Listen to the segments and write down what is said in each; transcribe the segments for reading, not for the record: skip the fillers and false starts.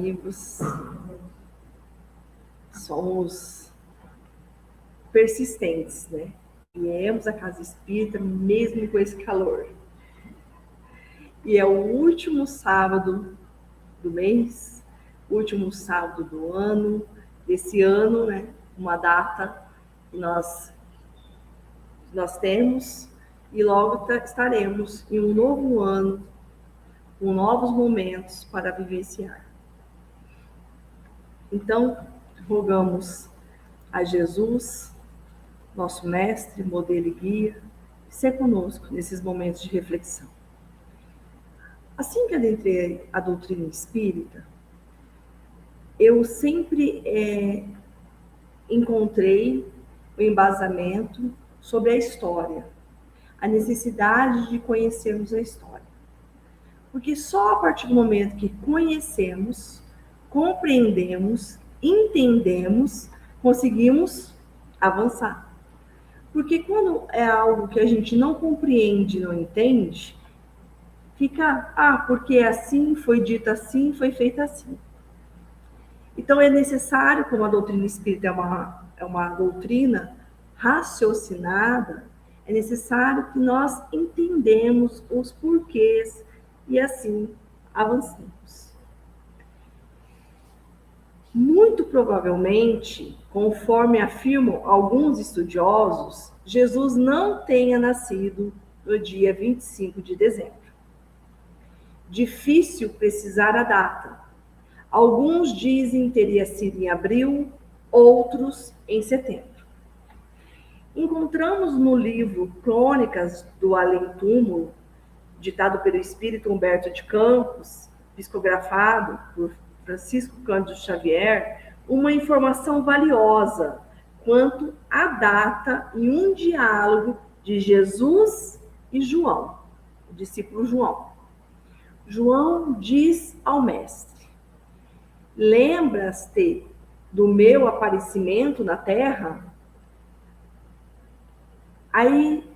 amigos, somos persistentes, né? Viemos à casa espírita mesmo com esse calor. E é o último sábado do mês, último sábado do ano, desse ano, né? Uma data que nós temos e logo estaremos em um novo ano, com novos momentos para vivenciar. Então, rogamos a Jesus, nosso mestre, modelo e guia, ser conosco nesses momentos de reflexão. Assim que adentrei a doutrina espírita, eu sempre encontrei o embasamento sobre a história, a necessidade de conhecermos a história. Porque só a partir do momento que conhecemos, compreendemos, entendemos, conseguimos avançar. Porque quando é algo que a gente não compreende, não entende, fica, porque é assim, foi dito assim, foi feito assim. Então é necessário, como a doutrina espírita é uma doutrina raciocinada, é necessário que nós entendamos os porquês e assim avancemos. Muito provavelmente, conforme afirmam alguns estudiosos, Jesus não tenha nascido no dia 25 de dezembro. Difícil precisar a data. Alguns dizem que teria sido em abril, outros em setembro. Encontramos no livro Crônicas do Além-Túmulo, ditado pelo espírito Humberto de Campos, psicografado por Francisco Cândido Xavier, uma informação valiosa quanto à data em um diálogo de Jesus e João, o discípulo João. João diz ao mestre: lembras-te do meu aparecimento na terra? Aí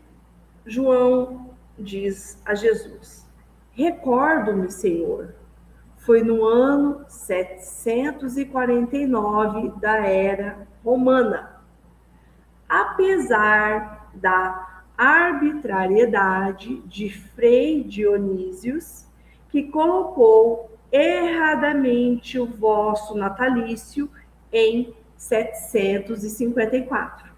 João diz a Jesus: recordo-me, Senhor, foi no ano 749 da era romana. Apesar da arbitrariedade de Frei Dionísios, que colocou erradamente o vosso natalício em 754,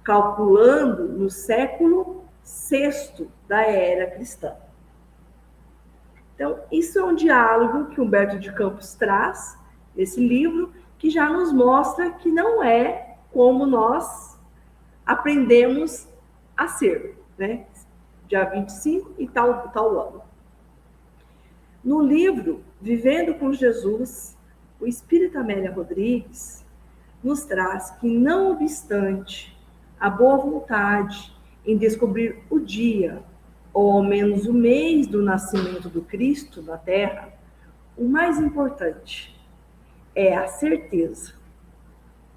calculando no século VI da era cristã. Então, isso é um diálogo que Humberto de Campos traz nesse livro, que já nos mostra que não é como nós aprendemos a ser, né? Dia 25 e tal ano. No livro Vivendo com Jesus, o espírito Amélia Rodrigues nos traz que, não obstante a boa vontade em descobrir o dia, ou ao menos o mês do nascimento do Cristo na Terra, o mais importante é a certeza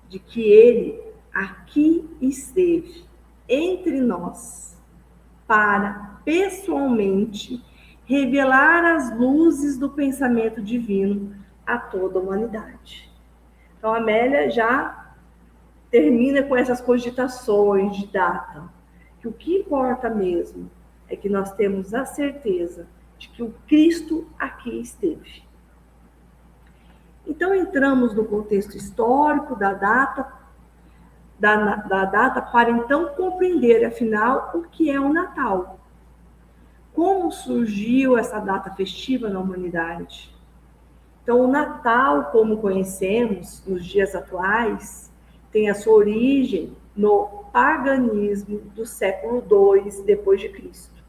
de que Ele aqui esteve entre nós para, pessoalmente, revelar as luzes do pensamento divino a toda a humanidade. Então, a Amélia já termina com essas cogitações de data, que o que importa mesmo é que nós temos a certeza de que o Cristo aqui esteve. Então, entramos no contexto histórico da data para então compreender, afinal, o que é o Natal. Como surgiu essa data festiva na humanidade? Então, o Natal, como conhecemos nos dias atuais, tem a sua origem no paganismo do século II depois de Cristo,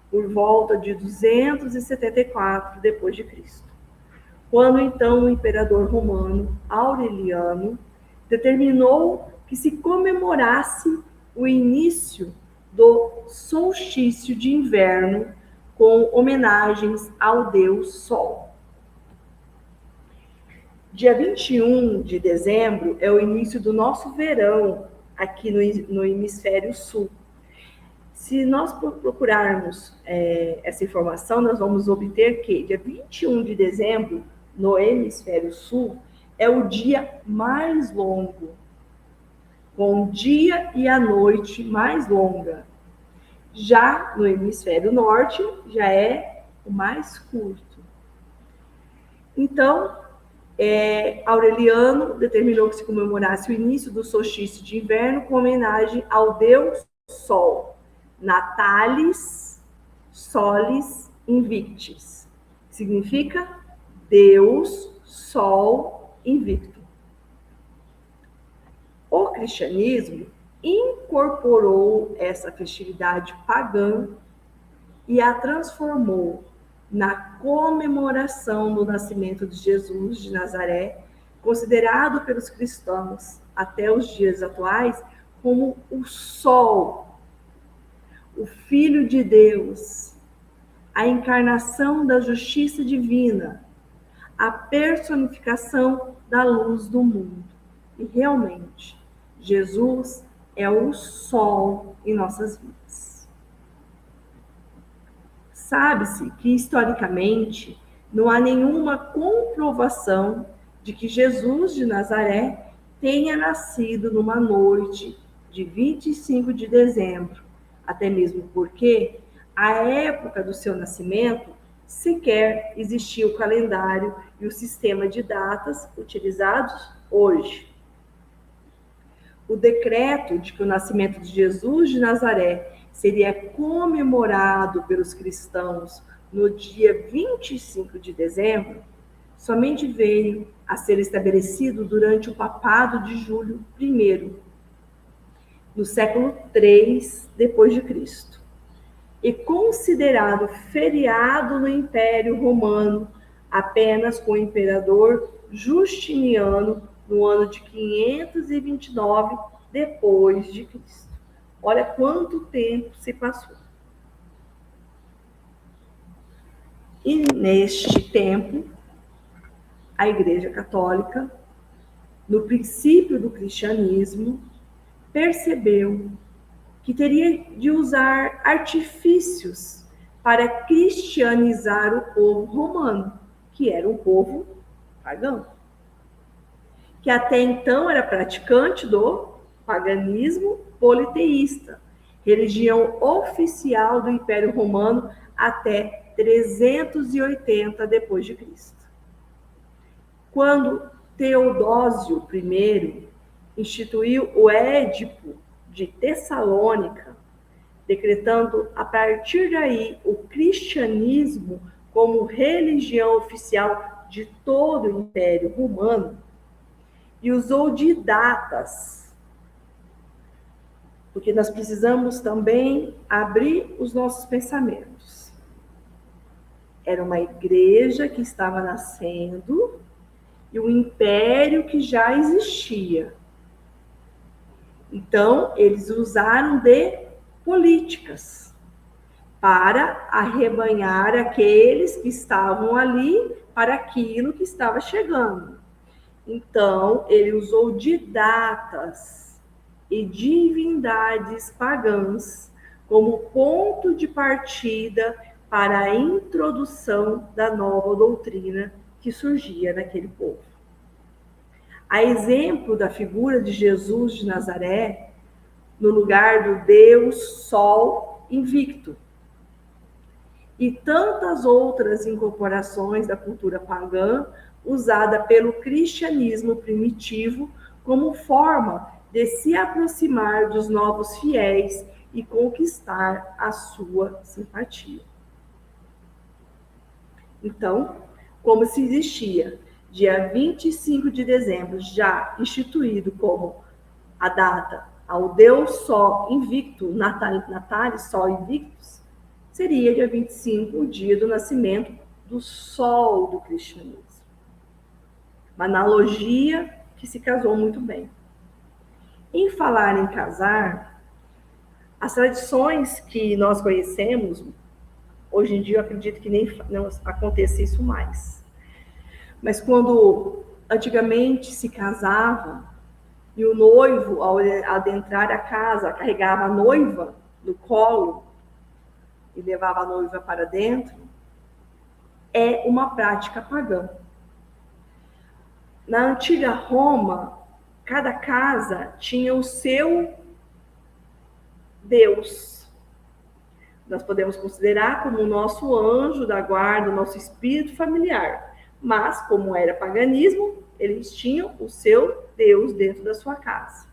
por volta de 274 depois de Cristo, quando então o imperador romano Aureliano determinou que se comemorasse o início do solstício de inverno com homenagens ao deus Sol. Dia 21 de dezembro é o início do nosso verão aqui no hemisfério sul. Se nós procurarmos essa informação, nós vamos obter que dia 21 de dezembro no hemisfério sul, é o dia mais longo, com o dia e a noite mais longa. Já no hemisfério norte, já é o mais curto. Então, Aureliano determinou que se comemorasse o início do solstício de inverno com homenagem ao deus Sol, Natalis Solis Invictus. Significa Deus Sol Invicto. O cristianismo incorporou essa festividade pagã e a transformou na comemoração do nascimento de Jesus de Nazaré, considerado pelos cristãos até os dias atuais como o Sol, o Filho de Deus, a encarnação da justiça divina, a personificação da luz do mundo. E realmente, Jesus é o sol em nossas vidas. Sabe-se que, historicamente, não há nenhuma comprovação de que Jesus de Nazaré tenha nascido numa noite de 25 de dezembro, até mesmo porque, à época do seu nascimento, sequer existia o calendário e o sistema de datas utilizados hoje. O decreto de que o nascimento de Jesus de Nazaré seria comemorado pelos cristãos no dia 25 de dezembro, somente veio a ser estabelecido durante o papado de Júlio I, no século III depois de Cristo, e considerado feriado no Império Romano apenas com o imperador Justiniano no ano de 529 depois de Cristo. Olha quanto tempo se passou. E neste tempo, a Igreja Católica, no princípio do cristianismo, percebeu que teria de usar artifícios para cristianizar o povo romano, que era um povo pagão, que até então era praticante do paganismo politeísta, religião oficial do Império Romano até 380 depois de Cristo. Quando Teodósio I instituiu o Édipo de Tessalônica, decretando a partir daí o cristianismo como religião oficial de todo o Império Romano, e usou de datas, porque nós precisamos também abrir os nossos pensamentos. Era uma igreja que estava nascendo e um império que já existia. Então, eles usaram de políticas para arrebanhar aqueles que estavam ali para aquilo que estava chegando. Então, ele usou de datas e divindades pagãs como ponto de partida para a introdução da nova doutrina que surgia naquele povo. A exemplo da figura de Jesus de Nazaré, no lugar do Deus Sol Invicto, e tantas outras incorporações da cultura pagã usada pelo cristianismo primitivo como forma de se aproximar dos novos fiéis e conquistar a sua simpatia. Então, como se existia dia 25 de dezembro, já instituído como a data ao Deus Sol Invicto, Natalis Sol Invictus, seria dia 25 o dia do nascimento do Sol do cristianismo. Uma analogia que se casou muito bem. Em falar em casar, as tradições que nós conhecemos, hoje em dia eu acredito que nem não aconteça isso mais. Mas quando antigamente se casava e o noivo, ao adentrar a casa, carregava a noiva no colo e levava a noiva para dentro, é uma prática pagã. Na antiga Roma, cada casa tinha o seu Deus. Nós podemos considerar como o nosso anjo da guarda, o nosso espírito familiar. Mas, como era paganismo, eles tinham o seu Deus dentro da sua casa.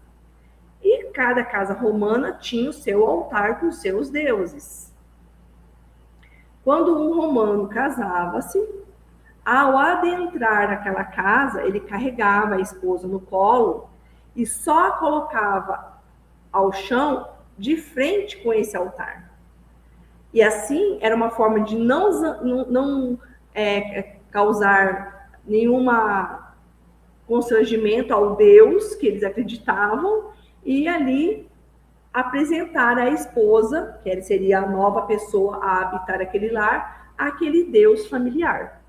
E cada casa romana tinha o seu altar com os seus deuses. Quando um romano casava-se, ao adentrar aquela casa, ele carregava a esposa no colo e só a colocava ao chão de frente com esse altar. E assim, era uma forma de não causar nenhuma constrangimento ao Deus que eles acreditavam, e ali apresentar a esposa, que seria a nova pessoa a habitar aquele lar, aquele Deus familiar.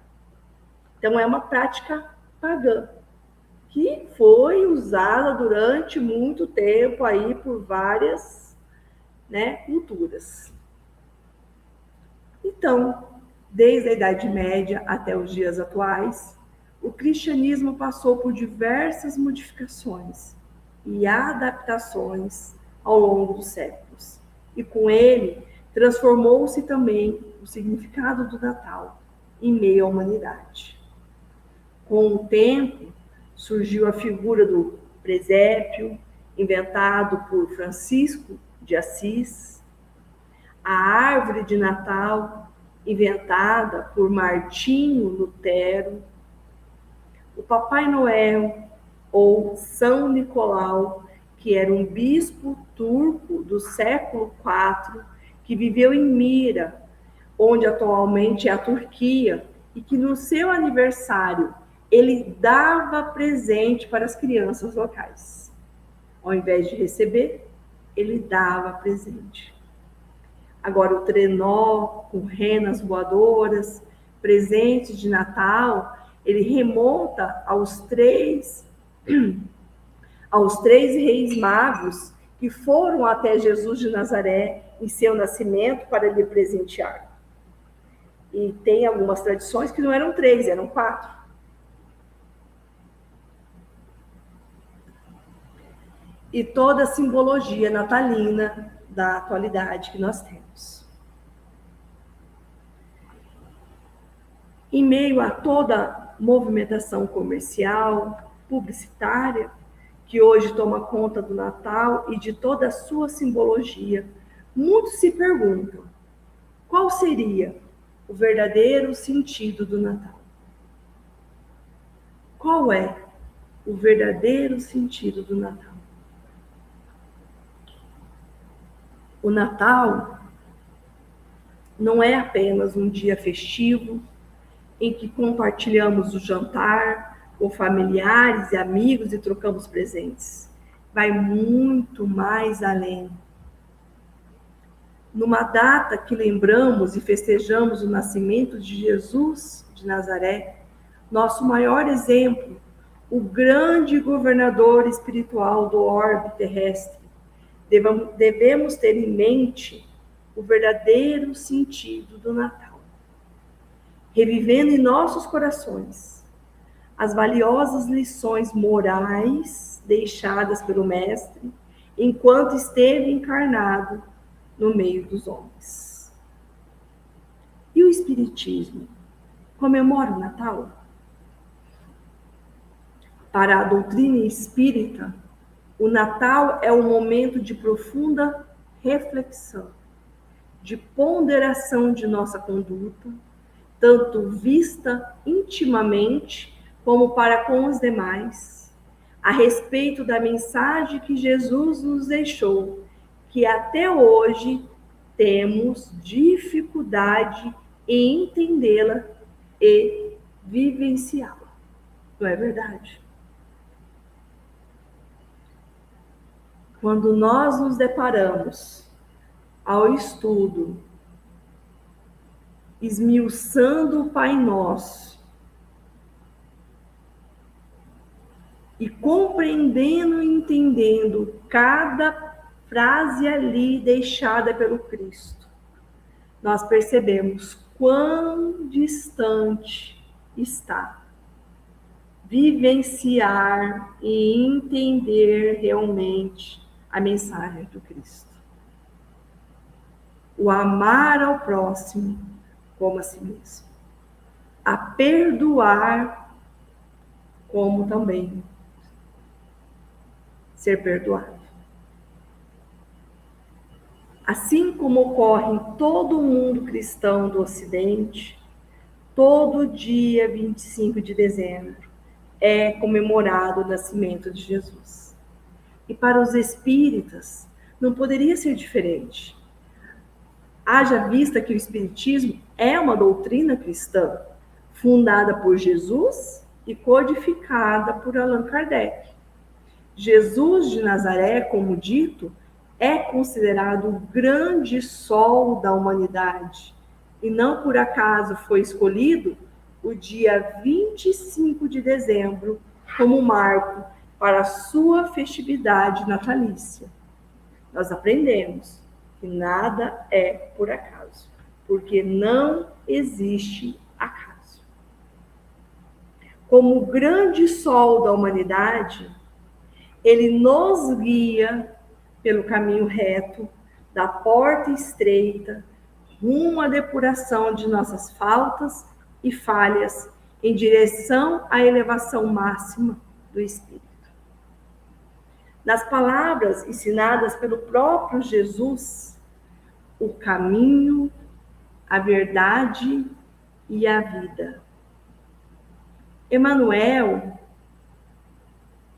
Então, é uma prática pagã, que foi usada durante muito tempo aí por várias, culturas. Então, desde a Idade Média até os dias atuais, o cristianismo passou por diversas modificações e adaptações ao longo dos séculos. E com ele, transformou-se também o significado do Natal em meio à humanidade. Com o tempo, surgiu a figura do presépio, inventado por Francisco de Assis, a árvore de Natal, inventada por Martinho Lutero, o Papai Noel, ou São Nicolau, que era um bispo turco do século IV, que viveu em Mira, onde atualmente é a Turquia, e que no seu aniversário ele dava presente para as crianças locais. Ao invés de receber, ele dava presente. Agora, o trenó com renas voadoras, presentes de Natal, ele remonta aos três reis magos que foram até Jesus de Nazaré em seu nascimento para lhe presentear. E tem algumas tradições que não eram 3, eram 4. E toda a simbologia natalina da atualidade que nós temos. Em meio a toda movimentação comercial, publicitária, que hoje toma conta do Natal e de toda a sua simbologia, muitos se perguntam: qual seria o verdadeiro sentido do Natal? Qual é o verdadeiro sentido do Natal? O Natal não é apenas um dia festivo em que compartilhamos o jantar com familiares e amigos e trocamos presentes. Vai muito mais além. Numa data que lembramos e festejamos o nascimento de Jesus de Nazaré, nosso maior exemplo, o grande governador espiritual do orbe terrestre, devemos ter em mente o verdadeiro sentido do Natal, revivendo em nossos corações as valiosas lições morais deixadas pelo Mestre enquanto esteve encarnado no meio dos homens. E o Espiritismo comemora o Natal? Para a doutrina espírita, o Natal é um momento de profunda reflexão, de ponderação de nossa conduta, tanto vista intimamente como para com os demais, a respeito da mensagem que Jesus nos deixou, que até hoje temos dificuldade em entendê-la e vivenciá-la. Não é verdade? Quando nós nos deparamos ao estudo, esmiuçando o Pai Nosso e compreendendo e entendendo cada frase ali deixada pelo Cristo, nós percebemos quão distante está vivenciar e entender realmente a mensagem do Cristo. O amar ao próximo como a si mesmo. A perdoar como também ser perdoado. Assim como ocorre em todo o mundo cristão do Ocidente, todo dia 25 de dezembro é comemorado o nascimento de Jesus. E para os espíritas, não poderia ser diferente. Haja vista que o espiritismo é uma doutrina cristã, fundada por Jesus e codificada por Allan Kardec. Jesus de Nazaré, como dito, é considerado o grande sol da humanidade, e não por acaso foi escolhido o dia 25 de dezembro como marco para a sua festividade natalícia. Nós aprendemos que nada é por acaso, porque não existe acaso. Como o grande sol da humanidade, ele nos guia pelo caminho reto, da porta estreita, rumo à depuração de nossas faltas e falhas, em direção à elevação máxima do espírito. Nas palavras ensinadas pelo próprio Jesus, o caminho, a verdade e a vida. Emmanuel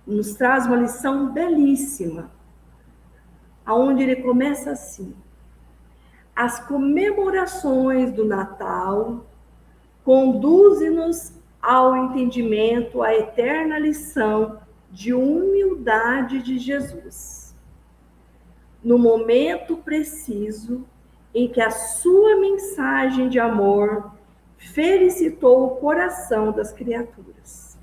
nos traz uma lição belíssima, onde ele começa assim: as comemorações do Natal conduzem-nos ao entendimento, à eterna lição de humildade de Jesus. No momento preciso em que a sua mensagem de amor felicitou o coração das criaturas,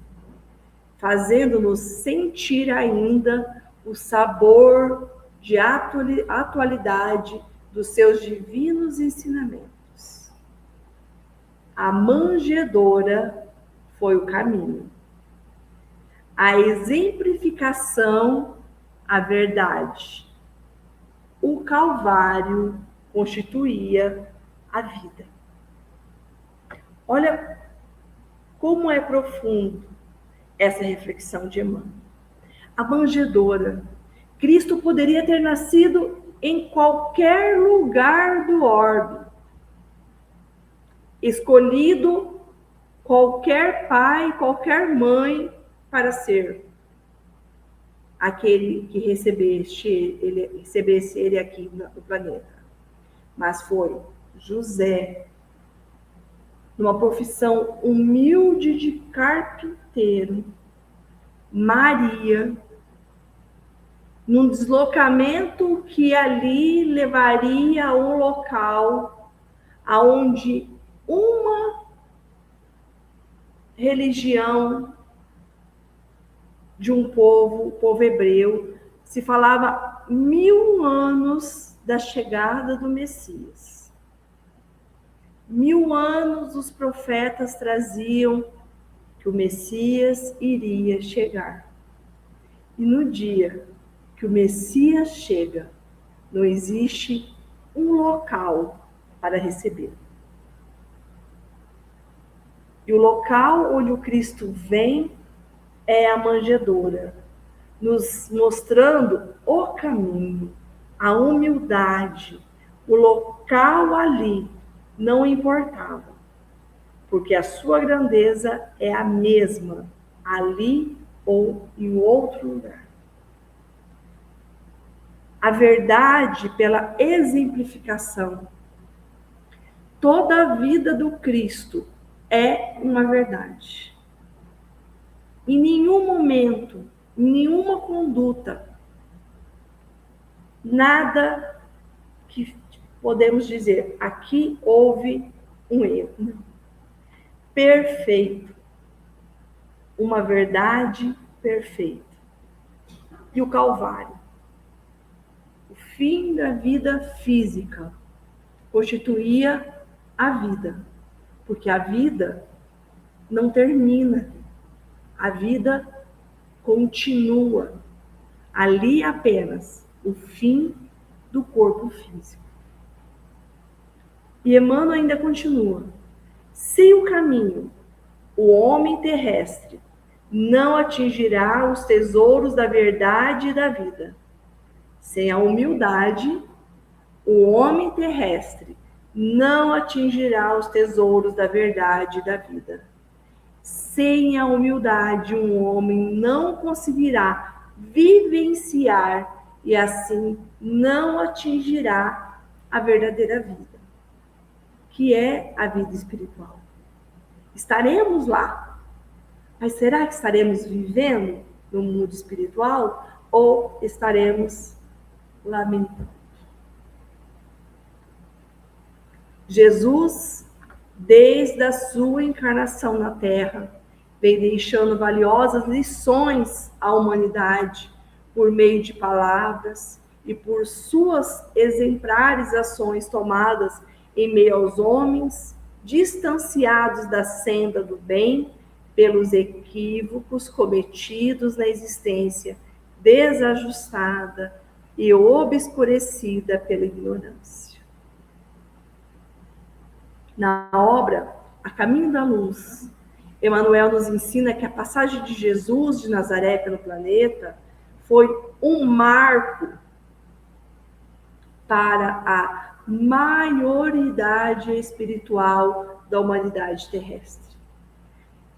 fazendo-nos sentir ainda o sabor de atualidade dos seus divinos ensinamentos. A manjedoura foi o caminho, a exemplificação, a verdade. O Calvário constituía a vida. Olha como é profundo essa reflexão de Emmanuel. A manjedoura. Cristo poderia ter nascido em qualquer lugar do orbe, escolhido qualquer pai, qualquer mãe para ser aquele que recebesse ele aqui no planeta. Mas foi José, numa profissão humilde de carpinteiro, Maria, num deslocamento que ali levaria a um local aonde uma religião de um povo, o povo hebreu, se falava 1000 anos da chegada do Messias. 1000 anos os profetas traziam que o Messias iria chegar. E no dia que o Messias chega, não existe um local para recebê-lo. E o local onde o Cristo vem é a manjedoura, nos mostrando o caminho, a humildade. O local ali não importava, porque a sua grandeza é a mesma, ali ou em outro lugar. A verdade pela exemplificação. Toda a vida do Cristo é uma verdade. Em nenhum momento, em nenhuma conduta, nada que podemos dizer, aqui houve um erro. Não. Perfeito. Uma verdade perfeita. E o Calvário, o fim da vida física, constituía a vida, porque a vida não termina. A vida continua. Ali apenas o fim do corpo físico. E Emmanuel ainda continua. Se o caminho, o homem terrestre, não atingirá os tesouros da verdade e da vida. Sem a humildade, o homem terrestre não atingirá os tesouros da verdade e da vida. Sem a humildade, um homem não conseguirá vivenciar e assim não atingirá a verdadeira vida, que é a vida espiritual. Estaremos lá, mas será que estaremos vivendo no mundo espiritual ou estaremos lamentando? Jesus, desde a sua encarnação na Terra, vem deixando valiosas lições à humanidade por meio de palavras e por suas exemplares ações tomadas em meio aos homens, distanciados da senda do bem pelos equívocos cometidos na existência desajustada e obscurecida pela ignorância. Na obra A Caminho da Luz, Emmanuel nos ensina que a passagem de Jesus de Nazaré pelo planeta foi um marco para a maioridade espiritual da humanidade terrestre.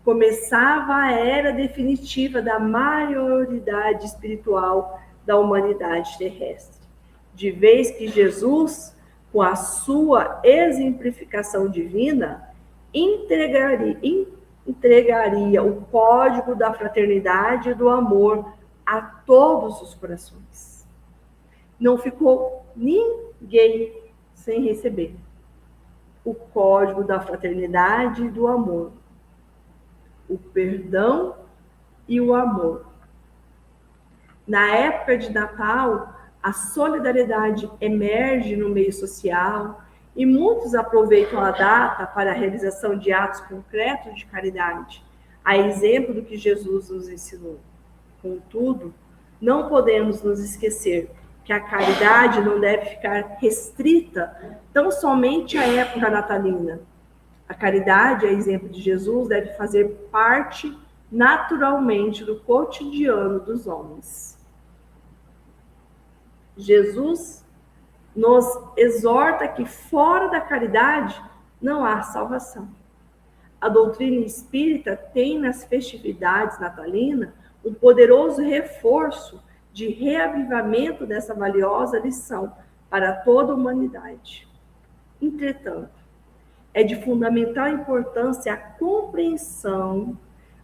Começava a era definitiva da maioridade espiritual da humanidade terrestre, de vez que Jesus, com a sua exemplificação divina, entregaria o código da fraternidade e do amor a todos os corações. Não ficou ninguém sem receber o código da fraternidade e do amor, o perdão e o amor. Na época de Natal, a solidariedade emerge no meio social e muitos aproveitam a data para a realização de atos concretos de caridade, a exemplo do que Jesus nos ensinou. Contudo, não podemos nos esquecer que a caridade não deve ficar restrita tão somente à época natalina. A caridade, a exemplo de Jesus, deve fazer parte naturalmente do cotidiano dos homens. Jesus nos exorta que fora da caridade não há salvação. A doutrina espírita tem nas festividades natalinas um poderoso reforço de reavivamento dessa valiosa lição para toda a humanidade. Entretanto, é de fundamental importância a compreensão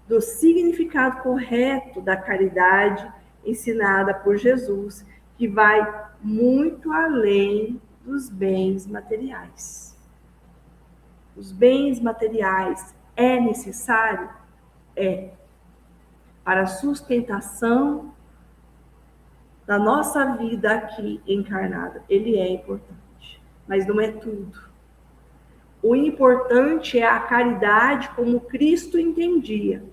do significado correto da caridade ensinada por Jesus, que vai muito além dos bens materiais. Os bens materiais é necessário? É. Para a sustentação da nossa vida aqui encarnada. Ele é importante, mas não é tudo. O importante é a caridade como Cristo entendia,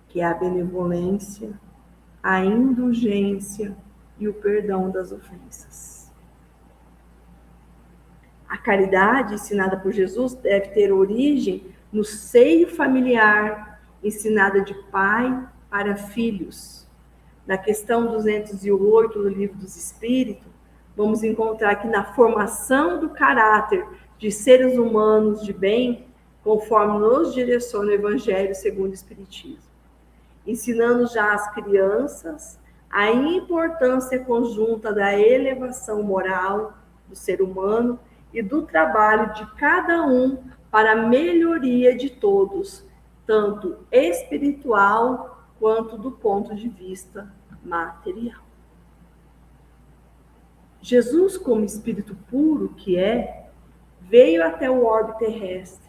que é a benevolência, a indulgência e o perdão das ofensas. A caridade ensinada por Jesus deve ter origem no seio familiar, ensinada de pai para filhos. Na questão 208 do Livro dos Espíritos, vamos encontrar que na formação do caráter de seres humanos de bem, conforme nos direciona o Evangelho segundo o Espiritismo, ensinando já às crianças a importância conjunta da elevação moral do ser humano e do trabalho de cada um para a melhoria de todos, tanto espiritual quanto do ponto de vista material. Jesus, como espírito puro que é, veio até o orbe terrestre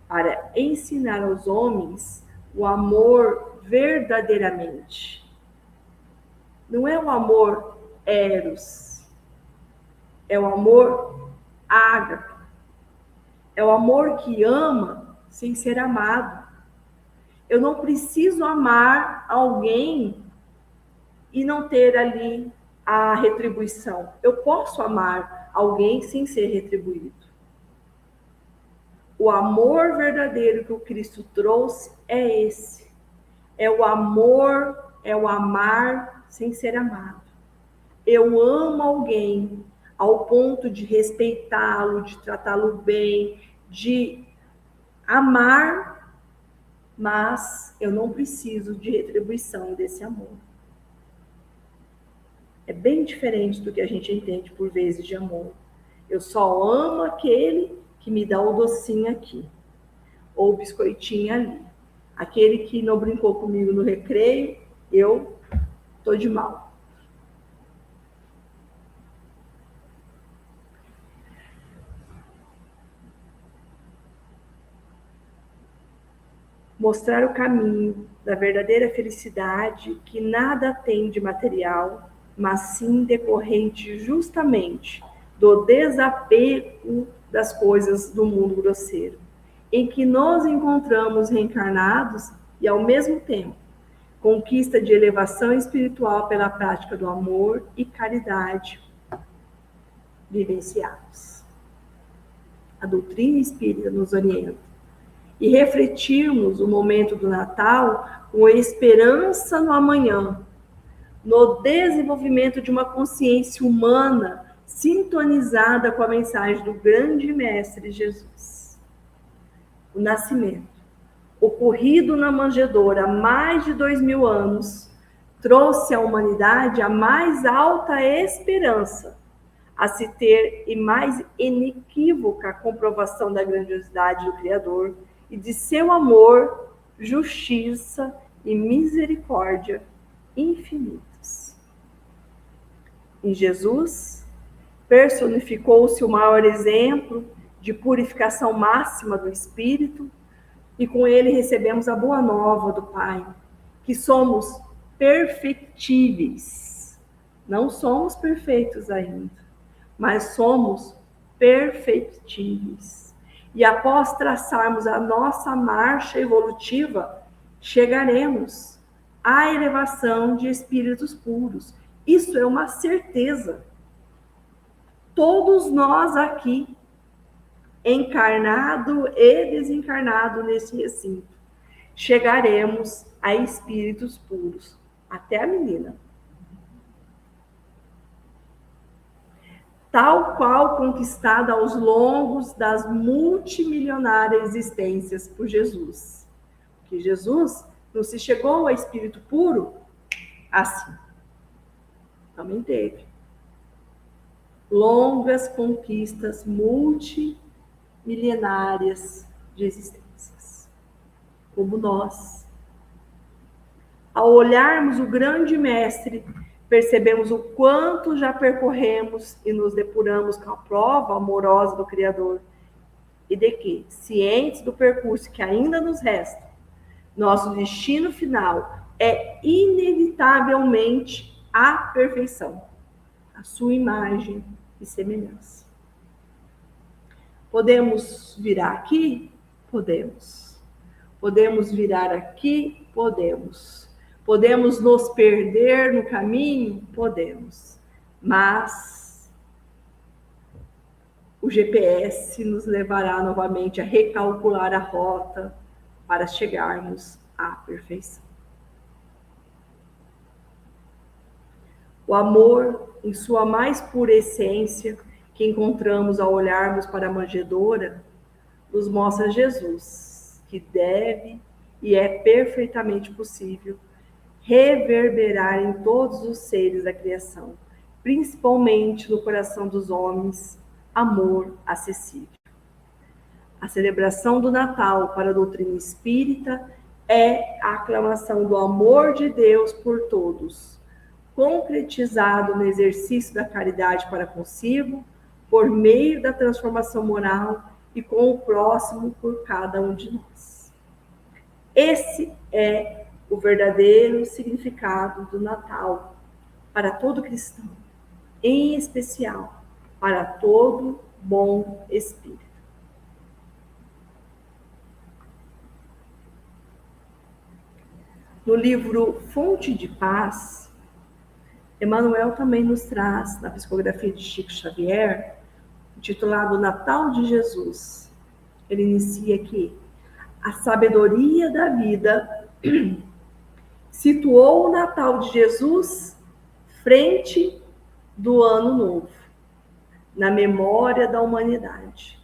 para ensinar aos homens o amor verdadeiramente. Não é o amor eros, é o amor ágape. É o amor que ama sem ser amado, Eu não preciso amar alguém e não ter ali a retribuição. Eu posso amar alguém sem ser retribuído. O amor verdadeiro que o Cristo trouxe é esse. É o amor, é o amar sem ser amado. Eu amo alguém ao ponto de respeitá-lo, de tratá-lo bem, de amar, mas eu não preciso de retribuição desse amor. É bem diferente do que a gente entende por vezes de amor. Eu só amo aquele que me dá o docinho aqui, ou o biscoitinho ali. Aquele que não brincou comigo no recreio, eu tô de mal. Mostrar o caminho da verdadeira felicidade que nada tem de material, mas sim decorrente justamente do desapego das coisas do mundo grosseiro, em que nos encontramos reencarnados e, ao mesmo tempo, conquista de elevação espiritual pela prática do amor e caridade vivenciados. A doutrina espírita nos orienta e refletirmos o momento do Natal com esperança no amanhã, no desenvolvimento de uma consciência humana sintonizada com a mensagem do grande Mestre Jesus. O nascimento, ocorrido na manjedoura há mais de 2000 anos, trouxe à humanidade a mais alta esperança a se ter e mais inequívoca comprovação da grandiosidade do Criador e de seu amor, justiça e misericórdia infinitos. Em Jesus, personificou-se o maior exemplo de purificação máxima do Espírito, e com ele recebemos a boa nova do Pai, que somos perfectíveis. Não somos perfeitos ainda, mas somos perfectíveis. E após traçarmos a nossa marcha evolutiva, chegaremos à elevação de espíritos puros. Isso é uma certeza. Todos nós aqui, encarnado e desencarnado nesse recinto, chegaremos a espíritos puros. Até a menina. Tal qual conquistada aos longos das multimilionárias existências por Jesus. Porque Jesus não se chegou a espírito puro assim. Também teve longas conquistas multimilenárias de existências, como nós. Ao olharmos o grande mestre, percebemos o quanto já percorremos e nos depuramos com a prova amorosa do Criador, e de que, cientes do percurso que ainda nos resta, nosso destino final é inevitavelmente a perfeição, a sua imagem e semelhança. Podemos virar aqui? Podemos. Podemos virar aqui? Podemos. Podemos nos perder no caminho? Podemos. Mas o GPS nos levará novamente a recalcular a rota para chegarmos à perfeição. O amor, em sua mais pura essência, que encontramos ao olharmos para a manjedoura, nos mostra Jesus, que deve e é perfeitamente possível reverberar em todos os seres da criação, principalmente no coração dos homens, amor acessível. A celebração do Natal para a doutrina espírita é a aclamação do amor de Deus por todos, concretizado no exercício da caridade para consigo, por meio da transformação moral e com o próximo por cada um de nós. Esse é o verdadeiro significado do Natal para todo cristão, em especial para todo bom espírito. No livro Fonte de Paz, Emmanuel também nos traz, na psicografia de Chico Xavier, intitulado Natal de Jesus. Ele inicia aqui: a sabedoria da vida situou o Natal de Jesus frente do Ano Novo, na memória da humanidade,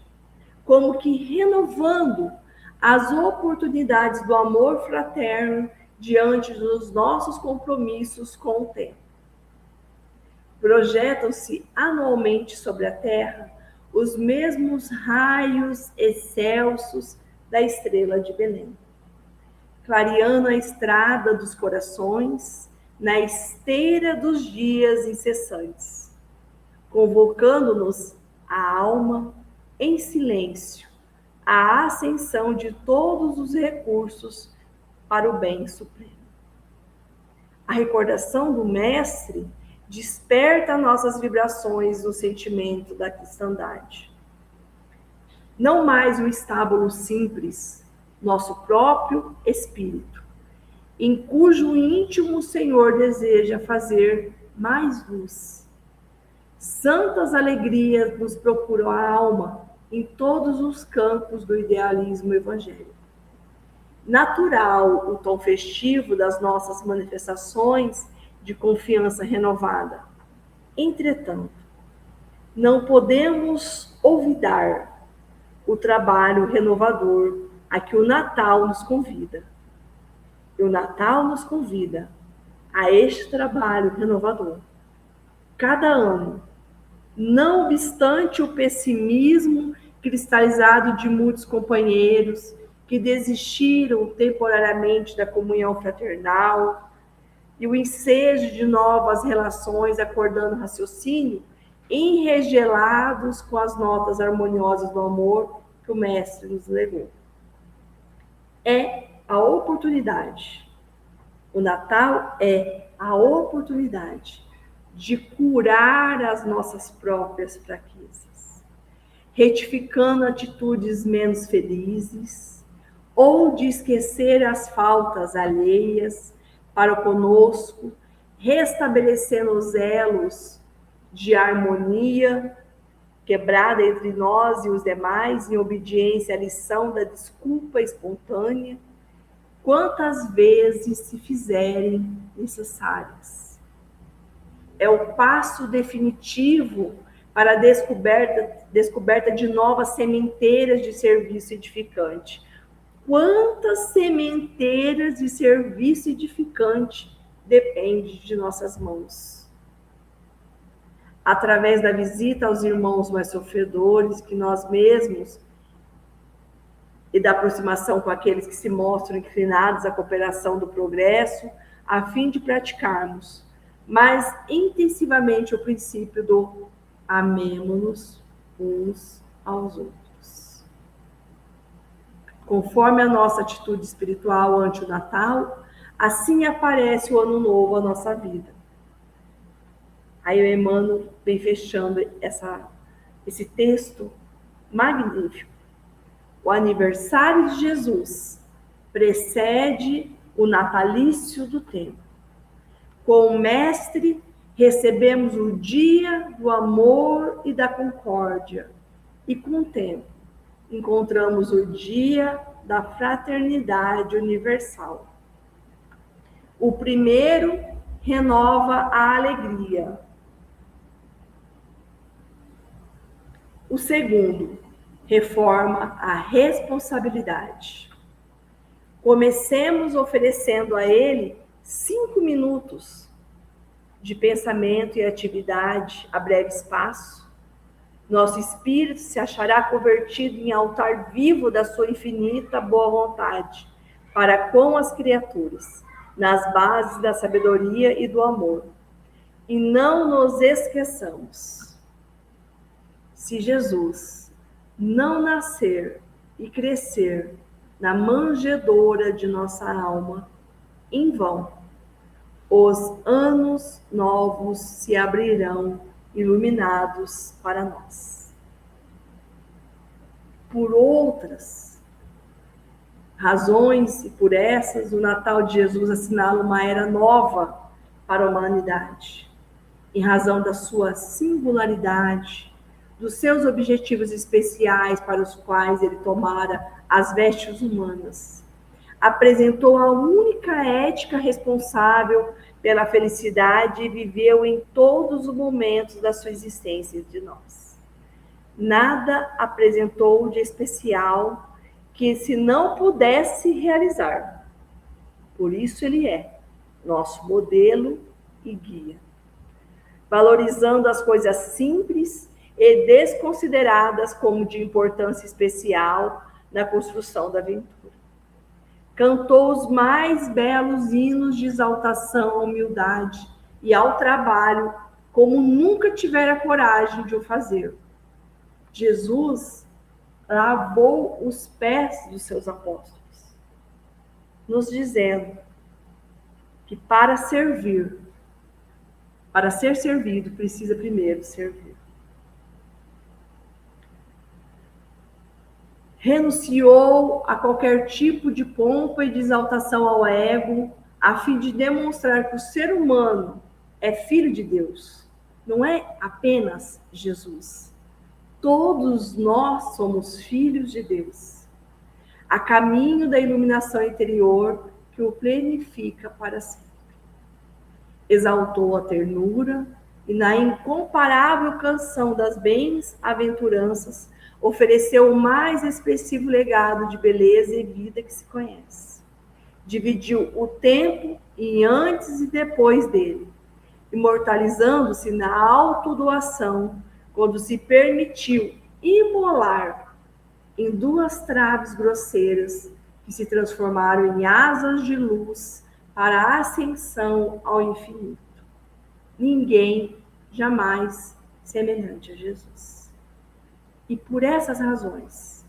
como que renovando as oportunidades do amor fraterno diante dos nossos compromissos com o tempo. Projetam-se anualmente sobre a Terra os mesmos raios excelsos da estrela de Belém, clareando a estrada dos corações na esteira dos dias incessantes, convocando-nos a alma em silêncio à ascensão de todos os recursos para o bem supremo. A recordação do Mestre desperta nossas vibrações no sentimento da cristandade. Não mais o estábulo simples, nosso próprio espírito, em cujo íntimo o Senhor deseja fazer mais luz. Santas alegrias nos procuram a alma em todos os campos do idealismo evangélico. Natural o tom festivo das nossas manifestações de confiança renovada. Entretanto, não podemos olvidar o trabalho renovador a que o Natal nos convida. E o Natal nos convida a este trabalho renovador. Cada ano, não obstante o pessimismo cristalizado de muitos companheiros que desistiram temporariamente da comunhão fraternal e o ensejo de novas relações acordando raciocínio, enregelados com as notas harmoniosas do amor que o Mestre nos legou. É a oportunidade. O Natal é a oportunidade de curar as nossas próprias fraquezas, retificando atitudes menos felizes, ou de esquecer as faltas alheias para conosco, restabelecendo os elos de harmonia quebrada entre nós e os demais, em obediência à lição da desculpa espontânea, quantas vezes se fizerem necessárias. É o passo definitivo para a descoberta de novas sementeiras de serviço edificante. Quantas sementeiras de serviço edificante depende de nossas mãos? Através da visita aos irmãos mais sofredores que nós mesmos e da aproximação com aqueles que se mostram inclinados à cooperação do progresso, a fim de praticarmos mais intensivamente o princípio do amemo-nos uns aos outros. Conforme a nossa atitude espiritual ante o Natal, assim aparece o Ano Novo à nossa vida. Aí o Emmanuel vem fechando esse texto magnífico. O aniversário de Jesus precede o natalício do tempo. Com o Mestre, recebemos o dia do amor e da concórdia. E com o tempo, encontramos o dia da fraternidade universal. O primeiro renova a alegria. O segundo reforma a responsabilidade. Comecemos oferecendo a ele 5 minutos de pensamento e atividade a breve espaço. Nosso espírito se achará convertido em altar vivo da sua infinita boa vontade para com as criaturas, nas bases da sabedoria e do amor. E não nos esqueçamos, se Jesus não nascer e crescer na manjedoura de nossa alma, em vão, os anos novos se abrirão iluminados para nós. Por outras, razões, e por essas, o Natal de Jesus assinala uma era nova para a humanidade, em razão da sua singularidade, dos seus objetivos especiais para os quais ele tomara as vestes humanas. Apresentou a única ética responsável pela felicidade e viveu em todos os momentos da sua existência de nós. Nada apresentou de especial que se não pudesse realizar. Por isso ele é nosso modelo e guia. Valorizando as coisas simples e desconsideradas como de importância especial na construção da aventura. Cantou os mais belos hinos de exaltação à humildade e ao trabalho, como nunca tivera coragem de o fazer. Jesus lavou os pés dos seus apóstolos, nos dizendo que para ser servido, precisa primeiro servir. Renunciou a qualquer tipo de pompa e de exaltação ao ego, a fim de demonstrar que o ser humano é filho de Deus. Não é apenas Jesus. Todos nós somos filhos de Deus, a caminho da iluminação interior que o plenifica para sempre. Exaltou a ternura e, na incomparável canção das bem-aventuranças, ofereceu o mais expressivo legado de beleza e vida que se conhece. Dividiu o tempo em antes e depois dele, imortalizando-se na autodoação, quando se permitiu imolar em duas traves grosseiras que se transformaram em asas de luz para a ascensão ao infinito. Ninguém jamais semelhante a Jesus. E por essas razões,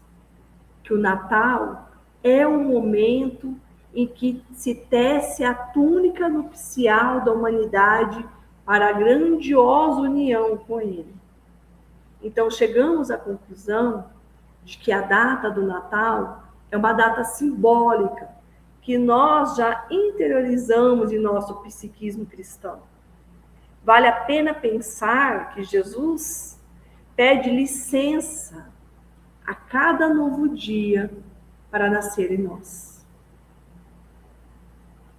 que o Natal é o momento em que se tece a túnica nupcial da humanidade para a grandiosa união com Ele. Então, chegamos à conclusão de que a data do Natal é uma data simbólica, que nós já interiorizamos em nosso psiquismo cristão. Vale a pena pensar que Jesus pede licença a cada novo dia para nascer em nós,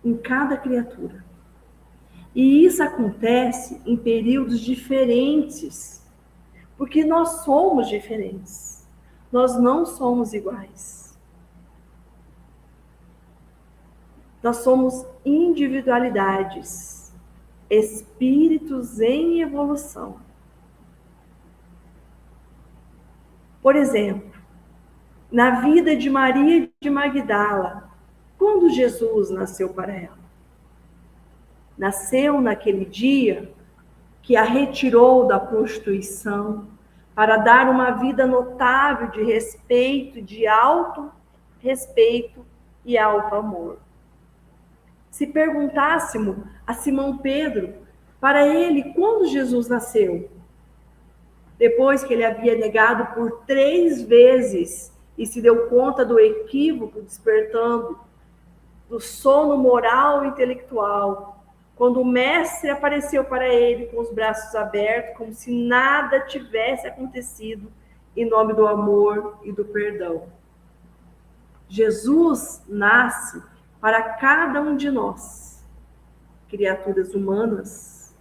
em cada criatura. E isso acontece em períodos diferentes, porque nós somos diferentes, nós não somos iguais. Nós somos individualidades, espíritos em evolução. Por exemplo, na vida de Maria de Magdala, quando Jesus nasceu para ela? Nasceu naquele dia que a retirou da prostituição para dar uma vida notável de respeito, de alto respeito e alto amor. Se perguntássemos a Simão Pedro, para ele, quando Jesus nasceu? Depois que ele havia negado por 3 vezes e se deu conta do equívoco, despertando do sono moral e intelectual, quando o mestre apareceu para ele com os braços abertos, como se nada tivesse acontecido, em nome do amor e do perdão. Jesus nasce para cada um de nós, criaturas humanas,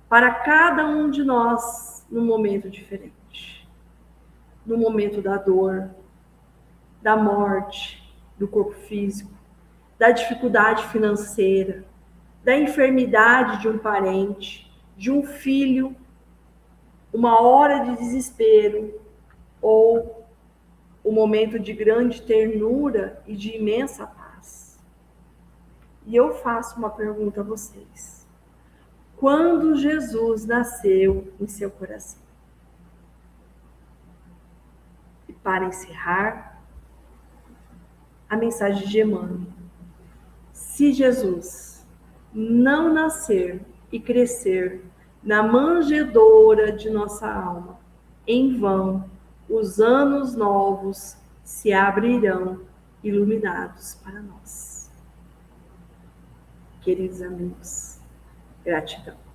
para cada um de nós, num momento diferente. No momento da dor, da morte, do corpo físico, da dificuldade financeira, da enfermidade de um parente, de um filho, uma hora de desespero, ou um momento de grande ternura e de imensa paz. E eu faço uma pergunta a vocês. Quando Jesus nasceu em seu coração? E para encerrar, a mensagem de Emmanuel. Se Jesus não nascer e crescer na manjedoura de nossa alma, em vão os anos novos se abrirão iluminados para nós. Queridos amigos, gratidão.